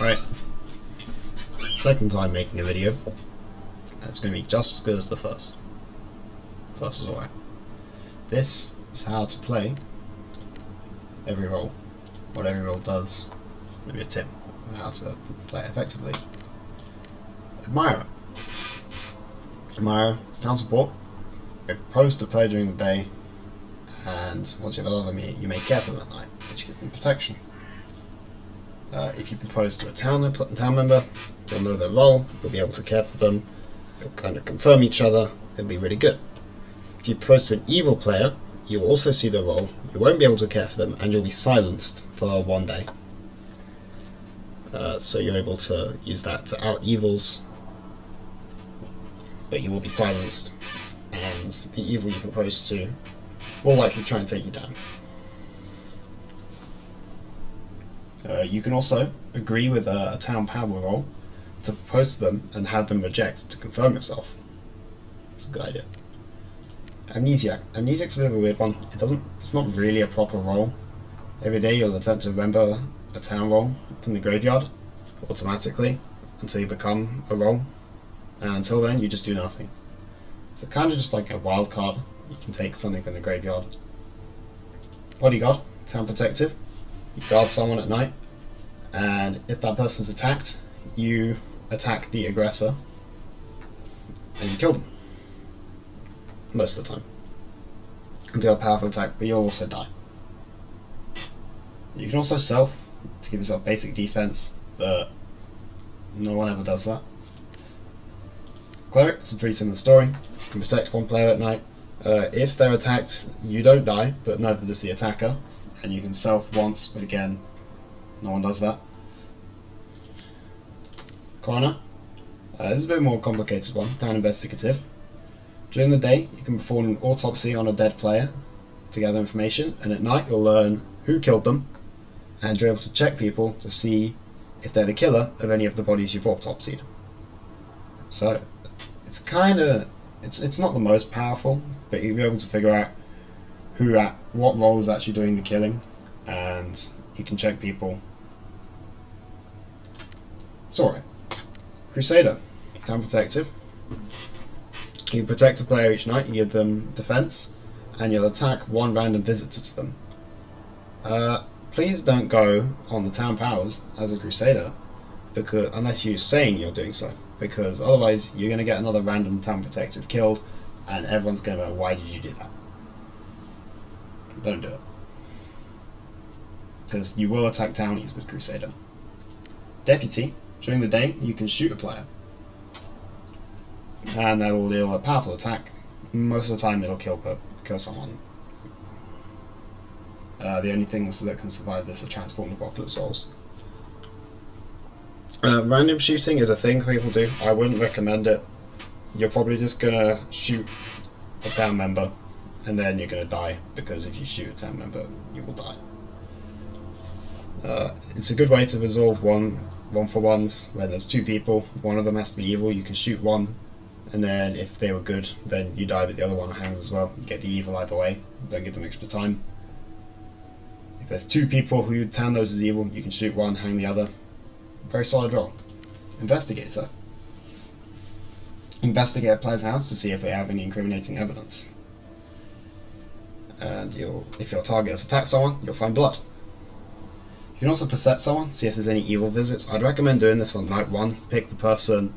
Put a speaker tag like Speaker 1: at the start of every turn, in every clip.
Speaker 1: Right, second time making a video, and it's going to be just as good as the first. First was alright. This is how to play every role, what every role does, maybe a tip on how to play it effectively. Admirer. Admirer is town support. You propose to play during the day, and once you have a love them, you may care for them at night, which gives them protection. If you propose to a town member, you'll know their role, you'll be able to care for them, you'll kind of confirm each other, it'll be really good. If you propose to an evil player, you'll also see their role, you won't be able to care for them, and you'll be silenced for 1 day. So you're able to use that to out evils, but you will be silenced, and the evil you propose to will likely try and take you down. You can also agree with a town power role to propose to them and have them reject to confirm yourself. It's a good idea. Amnesiac. Amnesiac's a bit of a weird one. It's not really a proper role. Every day you'll attempt to remember a town role from the graveyard automatically until you become a role, and until then you just do nothing. So kind of just like a wild card. You can take something from the graveyard. Bodyguard, town protective. You guard someone at night, and if that person's attacked, you attack the aggressor and you kill them. Most of the time. You do a powerful attack, but you'll also die. You can also self to give yourself basic defense, but no one ever does that. Cleric, it's a pretty similar story. You can protect one player at night. If they're attacked, you don't die, but neither does the attacker. And you can self once, but again, no one does that. Coroner. This is a bit more complicated one, town investigative. During the day, you can perform an autopsy on a dead player to gather information, and at night you'll learn who killed them, and you're able to check people to see if they're the killer of any of the bodies you've autopsied. So, it's it's not the most powerful, but you'll be able to figure out what role is actually doing the killing, and you can check people. It's alright. Crusader, town protective. You protect a player each night, you give them defense, and you'll attack one random visitor to them. Please don't go on the town powers as a Crusader, unless you're saying you're doing so, because otherwise you're going to get another random town protective killed, and everyone's going to go, why did you do that? Don't do it. Because you will attack townies with Crusader. Deputy, during the day you can shoot a player. And that will deal a powerful attack. Most of the time it'll kill someone. The only things that can survive this are transformed apocalypse roles. Random shooting is a thing people do. I wouldn't recommend it. You're probably just gonna shoot a town member, and then you're going to die, because if you shoot a town member, you will die. It's a good way to resolve one-for-ones. When there's two people, one of them has to be evil, you can shoot one, and then if they were good, then you die, but the other one hangs as well. You get the evil either way, don't give them extra time. If there's two people who town knows is evil, you can shoot one, hang the other. Very solid role. Investigator. Investigate a player's house to see if they have any incriminating evidence. And if your target has attacked someone, you'll find blood. You can also percept someone, see if there's any evil visits. I'd recommend doing this on night 1. Pick the person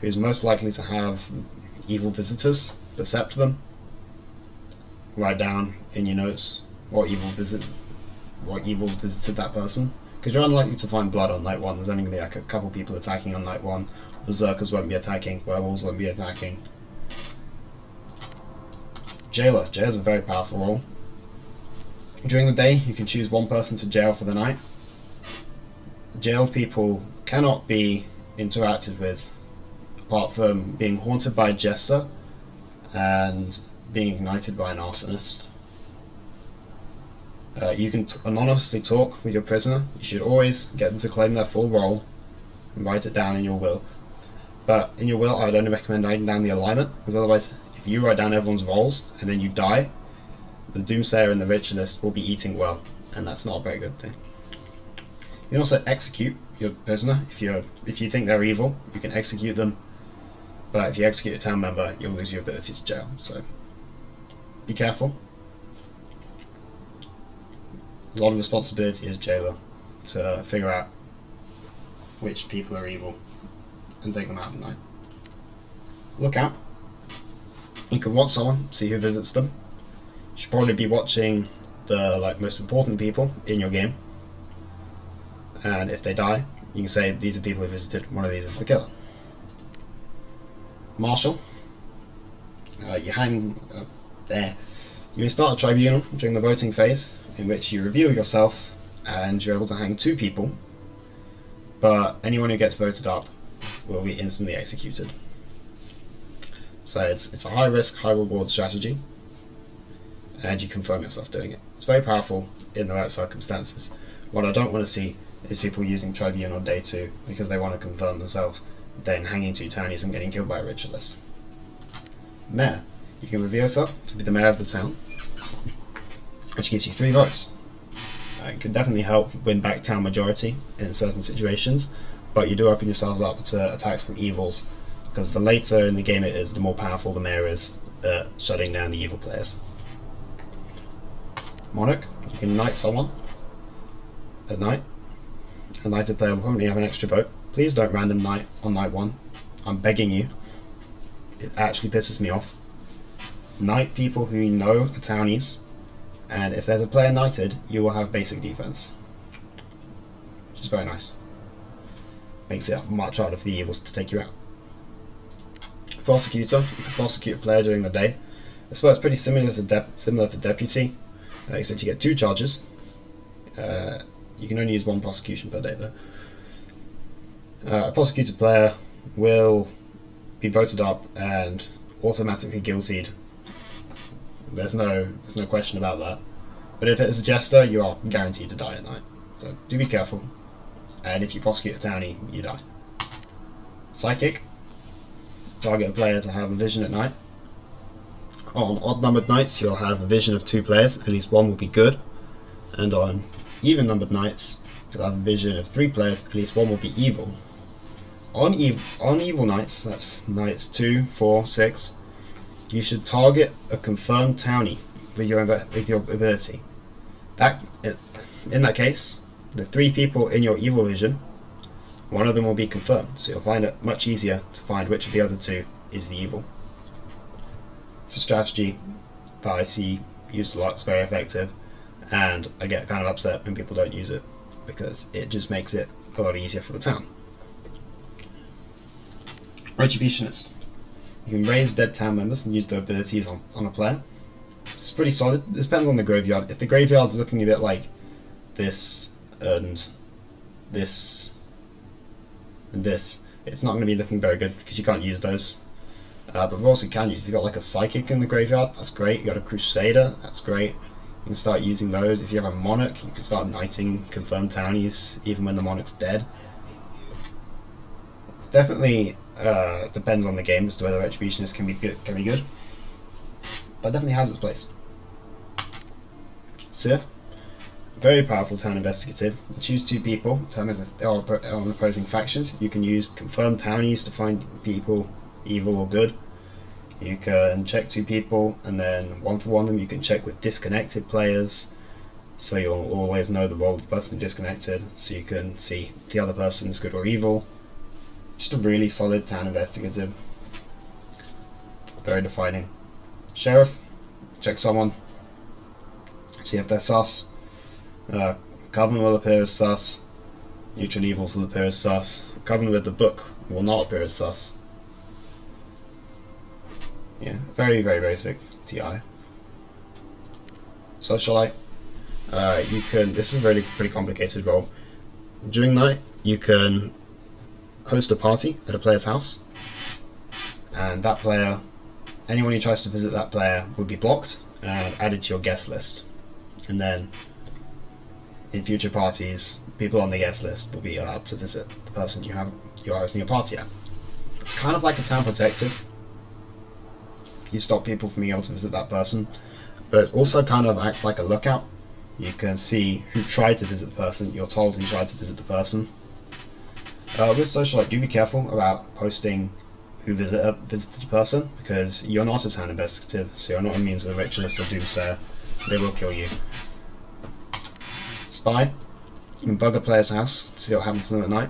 Speaker 1: who's most likely to have evil visitors, percept them. Write down in your notes what evils visited that person. Because you're unlikely to find blood on night 1. There's only going to be like a couple people attacking on night 1. Berserkers won't be attacking, werewolves won't be attacking. Jailer. Jailer's a very powerful role. During the day, you can choose one person to jail for the night. Jailed people cannot be interacted with, apart from being haunted by a jester and being ignited by an arsonist. You can anonymously talk with your prisoner. You should always get them to claim their full role and write it down in your will. But in your will, I'd only recommend writing down the alignment, because otherwise, if you write down everyone's roles and then you die, the Doomsayer and the Ritualist will be eating well, and that's not a very good thing. can also execute your prisoner if you think they're evil. You can execute them, but if you execute a town member, you'll lose your ability to jail. So be careful. A lot of responsibility as jailer to figure out which people are evil and take them out at night. Look out. You can watch someone, see who visits them. You should probably be watching the most important people in your game. And if they die, you can say these are people who visited, one of these is the killer. Marshal. You hang there. You start a tribunal during the voting phase, in which you review yourself and you're able to hang 2 people, but anyone who gets voted up will be instantly executed. So it's a high risk, high reward strategy, and you confirm yourself doing it. It's very powerful in the right circumstances. What I don't want to see is people using tribunal day 2 because they want to confirm themselves, then hanging 2 townies and getting killed by a ritualist. Mayor. You can reveal yourself to be the mayor of the town, which gives you 3 votes. It can definitely help win back town majority in certain situations, but you do open yourselves up to attacks from evils, because the later in the game it is, the more powerful the mayor is at shutting down the evil players. Monarch. You can knight someone at night. A knighted player will probably have an extra vote. Please don't random knight on night 1. I'm begging you. It actually pisses me off. Knight people who you know are townies, and if there's a player knighted, you will have basic defense, which is very nice. Makes it much harder for the evils to take you out. Prosecutor. You can prosecute a player during the day. I suppose it's pretty similar to deputy, except you get 2 charges. You can only use 1 prosecution per day though. A prosecuted player will be voted up and automatically guiltied. There's no question about that. But if it's a jester, you are guaranteed to die at night. So do be careful. And if you prosecute a townie, you die. Psychic. Target a player to have a vision at night. On odd-numbered nights, you'll have a vision of 2 players. At least 1 will be good. And on even-numbered nights, you'll have a vision of 3 players. At least 1 will be evil. On evil nights, that's nights 2, 4, 6, you should target a confirmed townie with your ability. In that case, the 3 people in your evil vision, 1 of them will be confirmed, so you'll find it much easier to find which of the other 2 is the evil. It's a strategy that I see used a lot. It's very effective, and I get kind of upset when people don't use it because it just makes it a lot easier for the town. Retributionist. You can raise dead town members and use their abilities on a player. It's pretty solid. It depends on the graveyard. If the graveyard's looking a bit like this and this and this, it's not going to be looking very good because you can't use those. But of course you can use, if you've got like a psychic in the graveyard, that's great. You've got a crusader, that's great. You can start using those. If you have a monarch, you can start knighting confirmed townies even when the monarch's dead. It's definitely depends on the game as to whether Retributionist can be good. But it definitely has its place. Seer. Very powerful town investigative. You choose 2 people, determines if they are on opposing factions. You can use confirmed townies to find people evil or good. You can check 2 people, and then 1 for 1 of them you can check with disconnected players, so you'll always know the role of the person disconnected, so you can see if the other person is good or evil. Just a really solid town investigative. Very defining. Sheriff. Check someone. See if they're sus. Coven will appear as sus. Neutral evils will appear as sus. Coven with the book will not appear as sus. Yeah, very, very basic TI. Socialite. This is a really pretty complicated role. During night, you can host a party at a player's house, and that player, anyone who tries to visit that player will be blocked and added to your guest list. And then in future parties, people on the guest list will be allowed to visit the person you're hosting a party at. It's kind of like a town protective. You stop people from being able to visit that person, but it also kind of acts like a lookout. You can see who tried to visit the person. You're told who tried to visit the person. With socialite, do be careful about posting who visited the person, because you're not a town investigative, so you're not immune to the ritualist or doomsayer. They will kill you. Spy. You can bug a player's house to see what happens to them at night.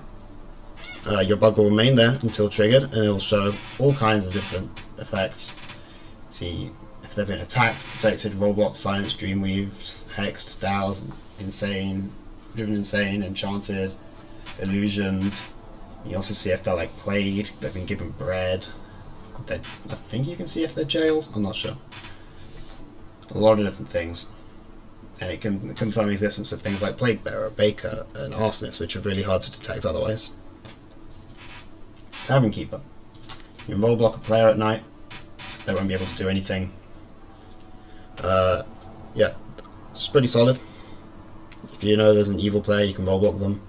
Speaker 1: Your bug will remain there until triggered, and it will show all kinds of different effects. See if they've been attacked, protected, roadblocked, silenced, dreamweaved, hexed, doused, insane, driven insane, enchanted, illusioned. You also see if they're like plagued, they've been given bread. I think you can see if they're jailed, I'm not sure. A lot of different things. And it can confirm the existence of things like Plague Bearer, Baker, and Arsonist, which are really hard to detect otherwise. Tavern Keeper. You can roll block a player at night, they won't be able to do anything. Yeah, it's pretty solid. If you know there's an evil player, you can roll block them.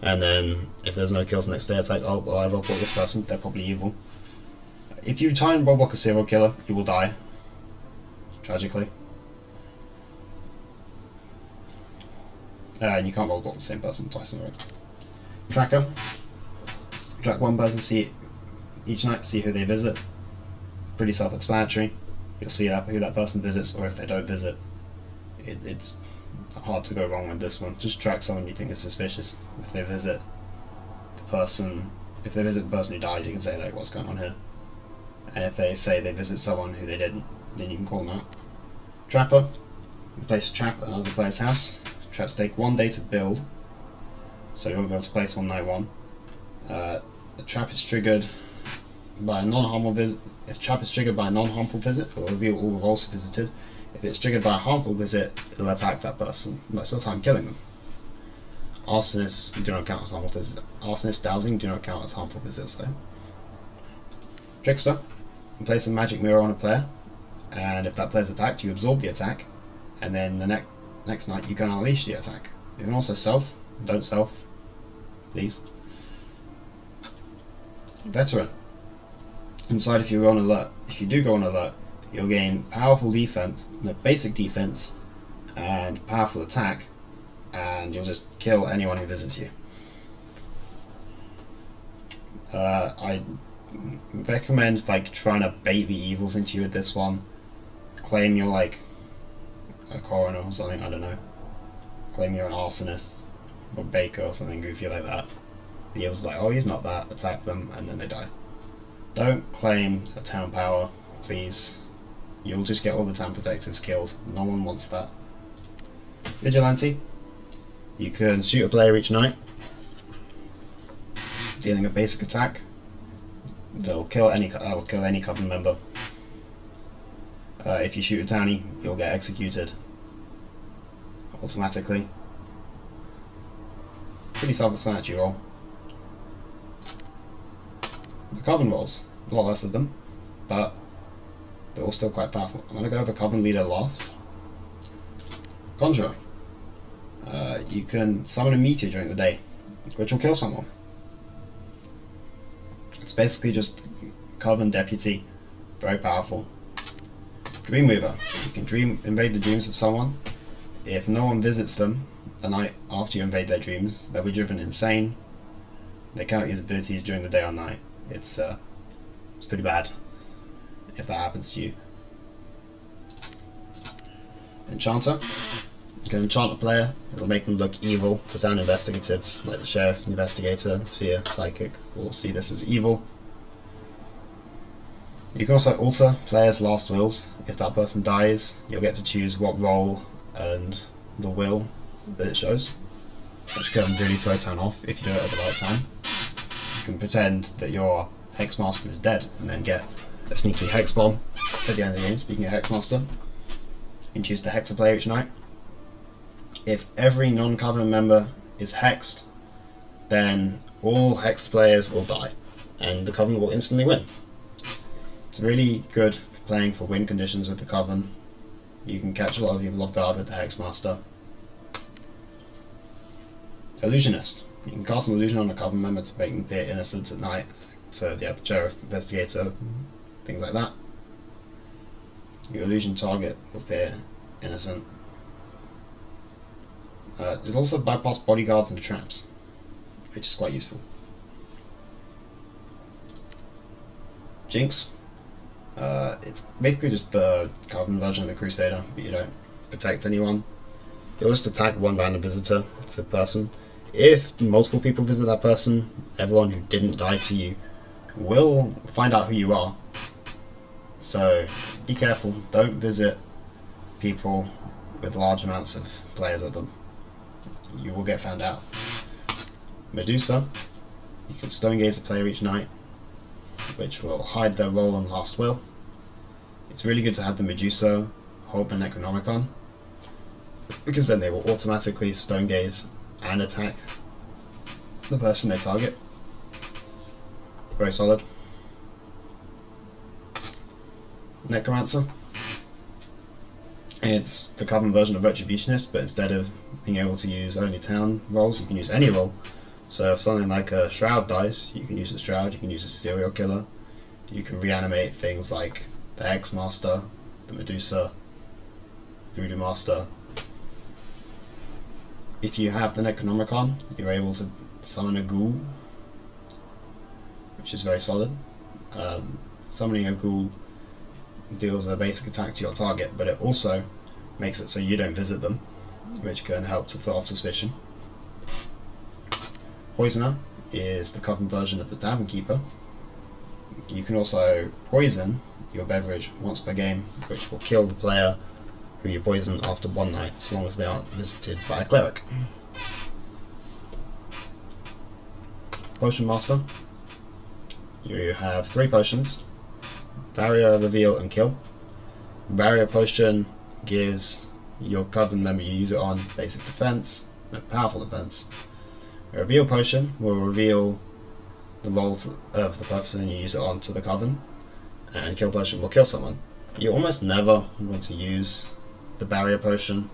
Speaker 1: And then, if there's no kills next day, it's like, oh, well, I roll block this person, they're probably evil. If you try and roll block a serial killer, you will die. Tragically. And you can't roll block the same person twice in a row. Tracker. Track one person each night, see who they visit. Pretty self-explanatory. You'll see who that person visits, or if they don't visit. It's hard to go wrong with this one. Just track someone you think is suspicious. If they visit the person who dies, you can say like, what's going on here? And if they say they visit someone who they didn't, then you can call them out. Trapper. You place a trap at another player's house. Traps take 1 day to build, so you won't be able to place on night one. The trap is triggered by a non-harmful visit. If trap is triggered by a non-harmful visit, it will reveal all the roles visited. If it's triggered by a harmful visit, it'll attack that person, most of the time killing them. Arsonists do not count as harmful visits. Arsonist dowsing do not count as harmful visits though. Trickster. You place a magic mirror on a player, and if that player's attacked, you absorb the attack, and then the next night you can unleash the attack. You can also self. Don't self, please. Veteran. Inside, if you do go on alert, you'll gain powerful defense, basic defense, and powerful attack, and you'll just kill anyone who visits you. I recommend like trying to bait the evils into you with this one. Claim you're like a coroner or something, I don't know. Claim you're an arsonist or baker or something goofy like that. The evil's like, oh, he's not that, attack them, and then they die. Don't claim a town power, please. You'll just get all the town protectives killed. No one wants that. Vigilante. You can shoot a player each night, dealing a basic attack. I'll kill any coven member. If you shoot a townie, you'll get executed automatically. Pretty self-explanatory roll. The coven rolls, a lot less of them, but they're all still quite powerful. I'm going to go over coven leader last. Conjurer. You can summon a meteor during the day, which will kill someone. It's basically just coven deputy, very powerful. Dreamweaver. You can invade the dreams of someone. If no one visits them the night after you invade their dreams, they'll be driven insane. They cannot use abilities during the day or night. It's pretty bad if that happens to you. Enchanter. You can enchant a player. It'll make them look evil to town investigatives, like the sheriff, investigator, seer, psychic, will see this as evil. You can also alter players' last wills. If that person dies, you'll get to choose what role and the will that it shows, which can really throw town off if you do it at the right time. You can pretend that your Hexmaster is dead and then get a sneaky hex bomb at the end of the game. Speaking of Hexmaster, you can choose to hex a player each night. If every non-coven member is hexed, then all hexed players will die, and the coven will instantly win. It's really good for playing for win conditions with the coven. You can catch a lot of people off guard with the Hexmaster. Illusionist. You can cast an illusion on a coven member to make them appear innocent at night. So yeah, sheriff, investigator, things like that. Your illusion target will appear innocent. It also bypass bodyguards and traps, which is quite useful. Jinx. It's basically just the Coven version of the Crusader, but you don't protect anyone. You'll just attack one random visitor to the person. If multiple people visit that person, everyone who didn't die to you will find out who you are. So be careful, don't visit people with large amounts of players at them. You will get found out. Medusa. You can stone gaze a player each night, which will hide their role on Last Will. It's really good to have the Medusa hold the Necronomicon, because then they will automatically stone gaze and attack the person they target. Very solid. Necromancer. It's the Coven version of Retributionist, but instead of being able to use only town rolls, you can use any roll. So if something like a Shroud dies, you can use a Shroud, you can use a Serial Killer, you can reanimate things like the X-Master, the Medusa, Voodoo Master. If you have the Necronomicon, you're able to summon a ghoul, which is very solid. Summoning a ghoul deals a basic attack to your target, but it also makes it so you don't visit them, which can help to throw off suspicion. Poisoner is the Coven version of the Tavern Keeper. You can also poison your beverage once per game, which will kill the player who you poison after one night, as long as they aren't visited by a cleric. Potion Master. You have 3 potions: Barrier, Reveal, and Kill. Barrier Potion gives your Coven member you use it on basic defense, powerful defense. A Reveal Potion will reveal the role of the person you use it on to the Coven, and Kill Potion will kill someone. You almost never want to use the Barrier Potion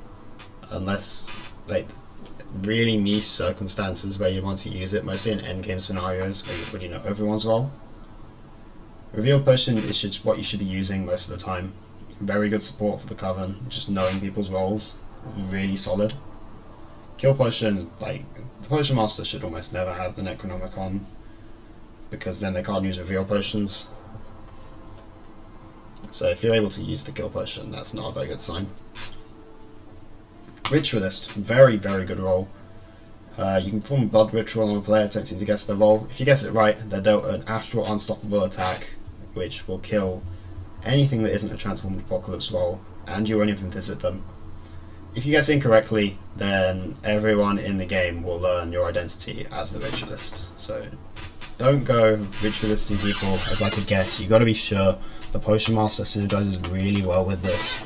Speaker 1: unless like really niche circumstances where you want to use it, mostly in endgame scenarios where you already know everyone's role. Reveal Potion is what you should be using most of the time. Very good support for the Coven, just knowing people's roles, really solid. Kill Potion, like, the Potion Master should almost never have the Necronomicon, because then they can't use Reveal Potions. So if you're able to use the Kill Potion, that's not a very good sign. Ritualist, very, very good role. You can perform a blood ritual on a player attempting to guess their role. If you guess it right, they're dealt an astral unstoppable attack, which will kill anything that isn't a transformed apocalypse role, and you won't even visit them. If you guess incorrectly, then everyone in the game will learn your identity as the ritualist. So don't go ritualisting people as like a guess. You got to be sure. The Potion Master synergizes really well with this.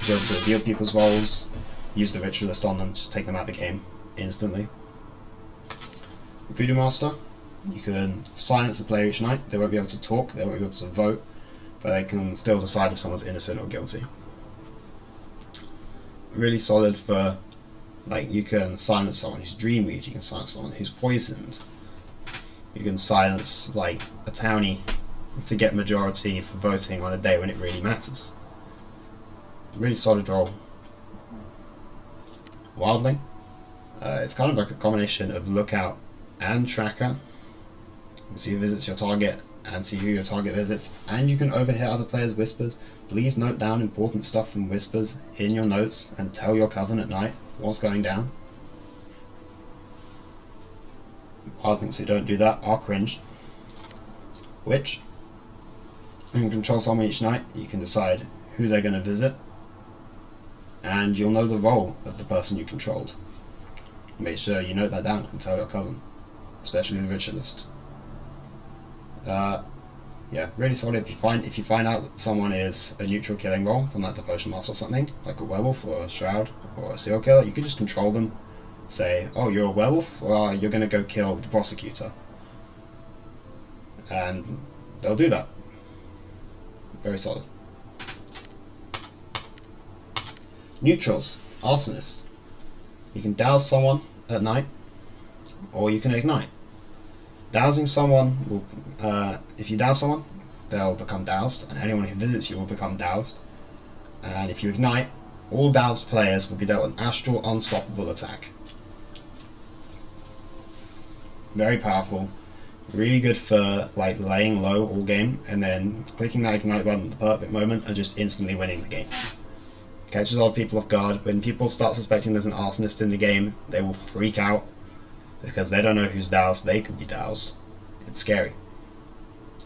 Speaker 1: You're able to reveal people's roles, use the ritualist on them, just take them out of the game instantly. Voodoo Master, you can silence the player each night. They won't be able to talk, they won't be able to vote, but they can still decide if someone's innocent or guilty. Really solid for, like, you can silence someone who's dreamweed, you can silence someone who's poisoned, you can silence, like, a townie to get majority for voting on a day when it really matters. Really solid role. Wildling, it's kind of like a combination of Lookout and Tracker. You can see who visits your target and see who your target visits, and you can overhear other players' whispers. Please note down important stuff from whispers in your notes and tell your Coven at night what's going down. Wildlings who don't do that are cringe. Witch, you can control someone each night. You can decide who they're going to visit, and you'll know the role of the person you controlled. Make sure you note that down and tell your Coven, especially the ritualist. Yeah, really solid. If you find out that someone is a neutral killing role from like the Potion Master or something, like a werewolf or a shroud or a serial killer, you can just control them. Say, oh, you're a werewolf, or you're going to go kill the prosecutor, and they'll do that. Very solid. Neutrals, Arsonist. You can douse someone at night, or you can ignite. Dousing someone will, if you douse someone, they'll become doused, and anyone who visits you will become doused. And if you ignite, all doused players will be dealt an astral unstoppable attack. very powerful, really good for like laying low all game, and then clicking that ignite button at the perfect moment and just instantly winning the game. Catches a lot of people off guard. When people start suspecting there's an arsonist in the game, they will freak out because they don't know who's doused. They could be doused. It's scary.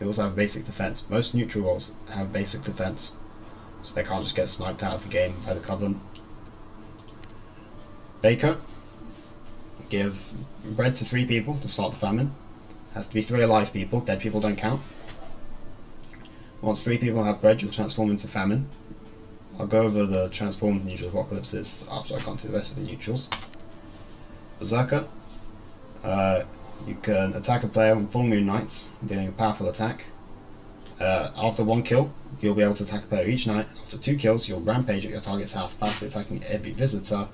Speaker 1: You also have basic defense. Most neutral roles have basic defense, so they can't just get sniped out of the game by the Covenant. Baker. Give bread to 3 people to start the famine. Has to be 3 alive people. Dead people don't count. Once 3 people have bread, you'll transform into famine. I'll go over the transformed neutral apocalypses after I've gone through the rest of the neutrals. Berserker. You can attack a player on full moon nights, dealing a powerful attack. After 1 kill, you'll be able to attack a player each night. After 2 kills, you'll rampage at your target's house, powerfully attacking every visitor.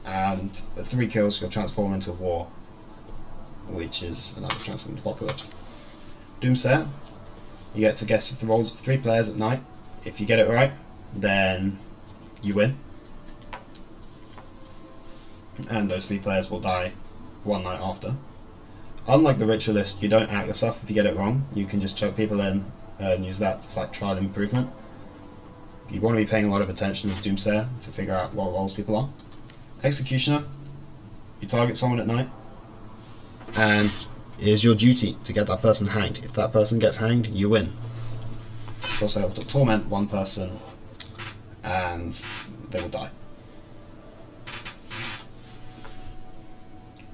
Speaker 1: And at 3 kills, you'll transform into War, which is another transformed apocalypse. Doomsayer. You get to guess the roles of 3 players at night. If you get it right, then you win. And those 3 players will die 1 night after. Unlike the Ritualist, you don't out yourself if you get it wrong. You can just choke people in and use that as like trial improvement. You want to be paying a lot of attention as Doomsayer to figure out what roles people are. Executioner. You target someone at night, and it is your duty to get that person hanged. If that person gets hanged, you win. You're also able to torment 1 person, and they will die.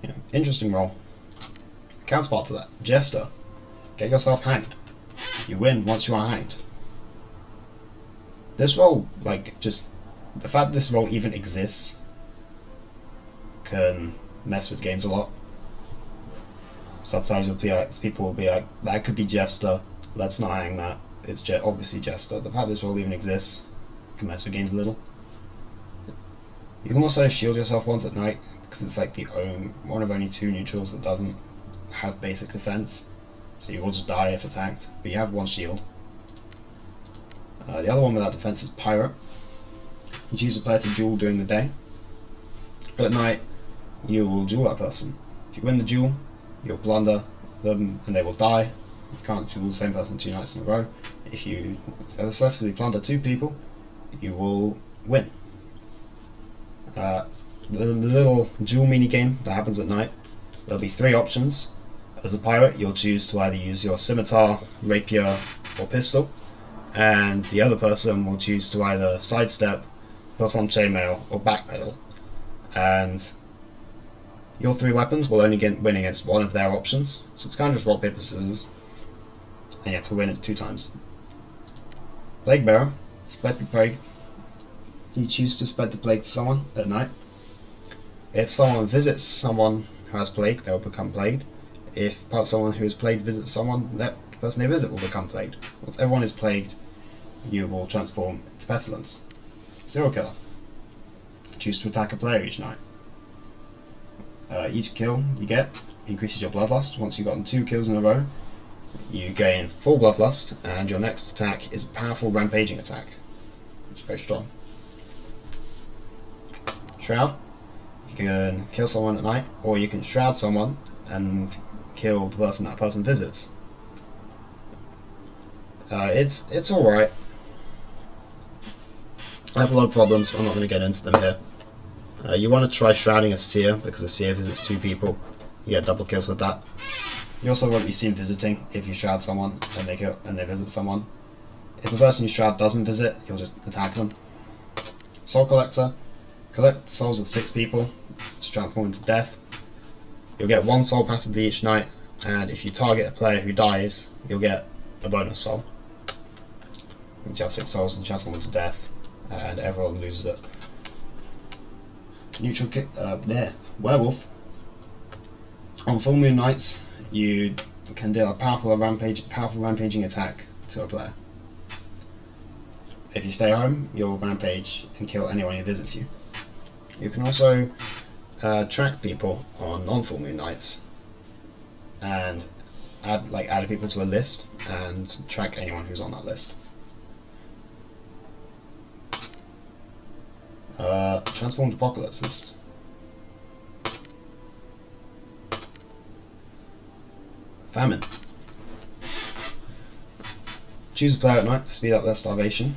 Speaker 1: Yeah, interesting role. Counterpart to that, Jester. Get yourself hanged. You win once you are hanged. This role, like, just the fact that this role even exists can mess with games a lot. Sometimes people will be like, that could be Jester, let's not hang that. It's obviously Jester. The fact this role even exists can mess with games a little. You can also shield yourself once at night, because it's like one of only 2 neutrals that doesn't have basic defense, so you will just die if attacked, but you have 1 shield. The other one without defense is Pirate. You choose a player to duel during the day. At night, you will duel that person. If you win the duel, you'll plunder them and they will die. You can't duel the same person 2 nights in a row. If you successfully plunder 2 people, you will win. The little duel mini game that happens at night, there'll be 3 options. As a pirate, you'll choose to either use your scimitar, rapier, or pistol, and the other person will choose to either sidestep, put on chainmail, or backpedal. And your 3 weapons will only win against 1 of their options, so it's kind of just rock, paper, scissors, and you have to win it 2 times. Plague Bearer, spread the plague. You choose to spread the plague to someone at night. If someone visits someone who has plague, they'll become plagued. If someone who is plagued visits someone, that person they visit will become plagued. Once everyone is plagued, you will transform into Pestilence. Serial Killer. Choose to attack a player each night. Each kill you get increases your bloodlust. Once you've gotten 2 kills in a row, you gain full bloodlust, and your next attack is a powerful rampaging attack, which is very strong. Shroud. You can kill someone at night, or you can shroud someone and kill the person that person visits. It's alright. I have a lot of problems, but I'm not going to get into them here. You want to try shrouding a seer, because a seer visits 2 people. You get double kills with that. You also won't be seen visiting if you shroud someone and they visit someone. If the person you shroud doesn't visit, you'll just attack them. Soul Collector. Collect souls of 6 people to transform into death. You'll get 1 soul passively each night, and if you target a player who dies, you'll get a bonus soul. Once you have 6 souls and transform into death, and everyone loses it. Neutral Werewolf. On full moon nights, you can deal a powerful rampaging attack to a player. If you stay home, you'll rampage and kill anyone who visits you. You can also track people on non-full moon nights and add people to a list and track anyone who's on that list. Transformed Apocalypses. Famine. Choose a player at night to speed up their starvation.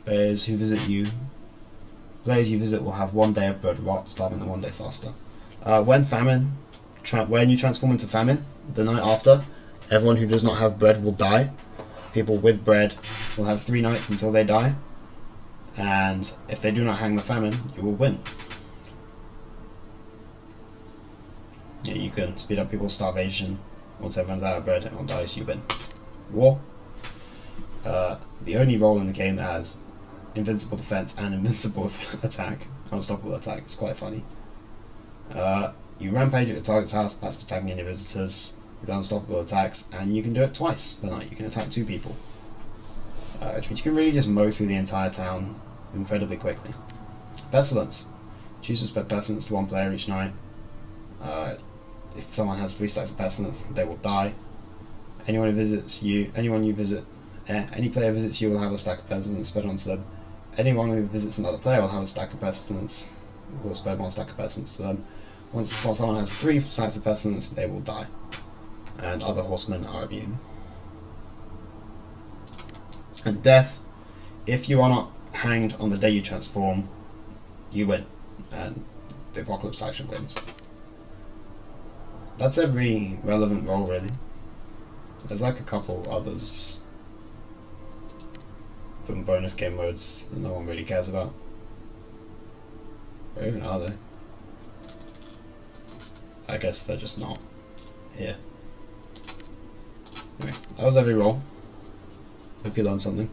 Speaker 1: Players you visit will have 1 day of bread rot, starving them 1 day faster. When you transform into famine, the night after, everyone who does not have bread will die. People with bread will have 3 nights until they die, and if they do not hang the famine, you will win. Yeah, you can speed up people's starvation. Once everyone's out of bread, everyone dies, you win. War. The only role in the game that has invincible defense and invincible attack, unstoppable attack. It's quite funny. You rampage at the target's house, that's attacking any visitors with unstoppable attacks, and you can do it twice per night. You can attack 2 people, which means you can really just mow through the entire town incredibly quickly. Pestilence. Choose to spread pestilence to 1 player each night. If someone has 3 stacks of pestilence, they will die. Any player visits you will have a stack of pestilence spread onto them. Anyone who visits another player will have a stack of pestilence. Will spread 1 stack of pestilence to them. Once someone has 3 stacks of pestilence, they will die. And other horsemen are immune. And death. If you are not hanged on the day you transform, you win, and the Apocalypse faction wins. That's every relevant role, really. There's like a couple others from bonus game modes that no one really cares about. Or even are they? I guess they're just not here. Anyway, that was every role. Hope you learned something.